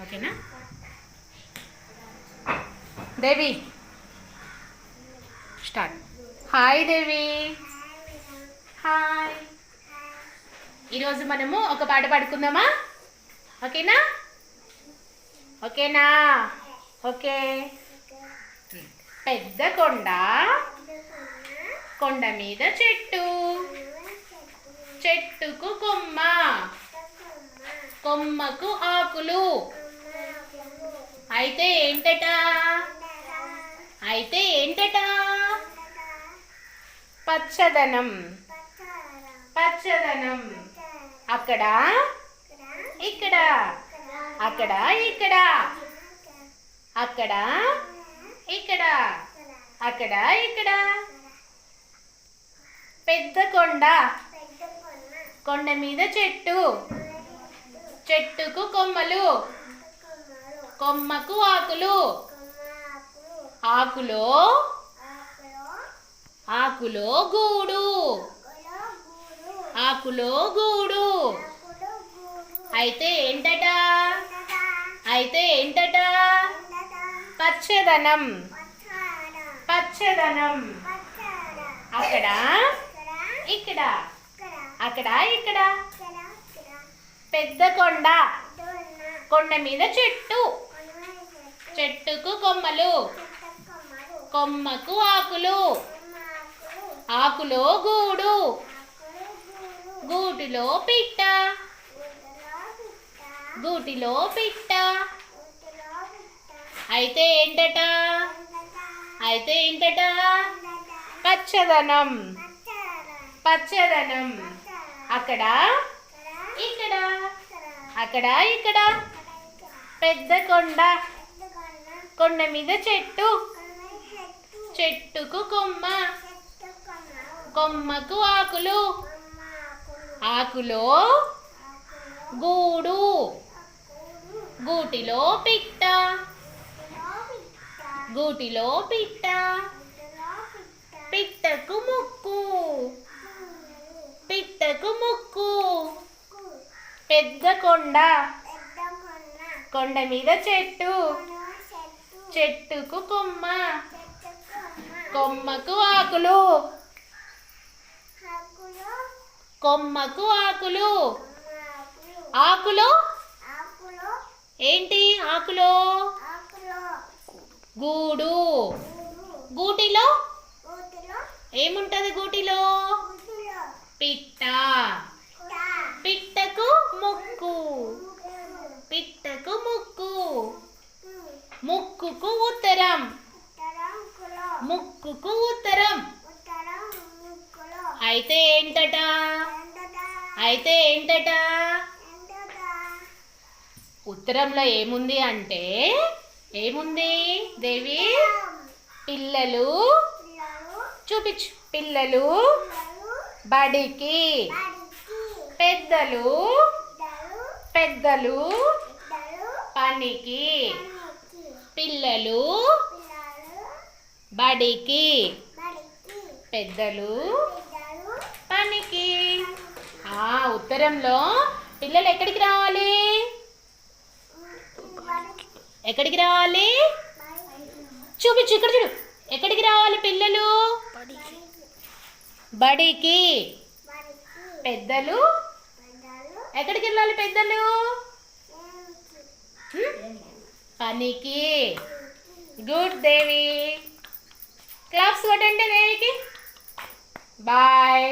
ఓకేనా? దేవి start. Hi దేవి. Hi. ఈరోజు మనము ఒక పాట పాడుకుందామా? ఓకేనా? ఓకేనా? ఓకే. పెద్ద కొండ, కొండ మీద చెట్టు, చెట్టుకు కొమ్మ, కొమ్మకు ఆకులు. అయితే ఏంటట? అయితే ఏంటట? పచ్చదనం, పచ్చదనం. అక్కడ ఇక్కడ, అక్కడ ఇక్కడ, అక్కడ ఇక్కడ, అక్కడ ఇక్కడ. పెద్ద కొండ, కొండ మీద చెట్టు, చెట్టుకు కొమ్మలు, కొమ్మకు ఆకులు, ఆకులో ఆకులో గూడు, ఆకులో గూడు. అయితే ఏంటట? అయితే ఏంటట? పచ్చదనం, పచ్చదనం. అక్కడ ఇక్కడ, అక్కడ ఇక్కడ. పెద్ద కొండ, కొండ మీద చెట్టు, చెట్టుకు కొమ్మలు, కొమ్మకు ఆకులు, ఆకులో గూడు, గూటిలో పిట్ట, గూటిలో పిట్ట. అయితే ఏంటట? అయితే ఏంటట? పచ్చదనం, పచ్చదనం. అక్కడ ఇక్కడ, అక్కడ ఇక్కడ. పెద్ద కొండ, కొండ మీద చెట్టు, చెట్టుకు కొమ్మ, కొమ్మకు ఆకులు, ఆకులో గూడు, గూటిలో పిట్ట, గూటిలో పిట్ట. పిట్టకు ముక్కు, పిట్టకు ముక్కు. పెద్ద కొండ, కొండ మీద చెట్టు, చెట్టుకు కొమ్మ, కొమ్మకు ఆకులు, కొమ్మకు ఆకులు, ఆకులో ఏంటి? ఆకులో గూడు, గూటిలో ఏముంటది? గూటిలో పిట్ట, పిట్టకు ముక్కు, పిట్టకు ముక్కు, ముక్కుకు ఉత్తరం, ముక్కుకు ఉత్తరం. అయితే ఏంటట? అయితే ఏంటట? ఉత్తరంలో ఏముంది అంటే ఏముంది దేవి? పిల్లలు చూపించు. పిల్లలు బడికి, పెద్దలు పెద్దలు పనికి. పిల్లలు బడికి, పెద్దలు పనికి. ఉత్తరంలో పిల్లలు ఎక్కడికి రావాలి? ఎక్కడికి రావాలి? చూపించు, ఇక్కడ చూడు. ఎక్కడికి రావాలి పిల్లలు? బడికి. పెద్దలు ఎక్కడికి వెళ్ళాలి? పెద్దలు పనికి. గుడ్ దేవి. క్లాప్స్ కొట్టండి దేవికి. బాయ్.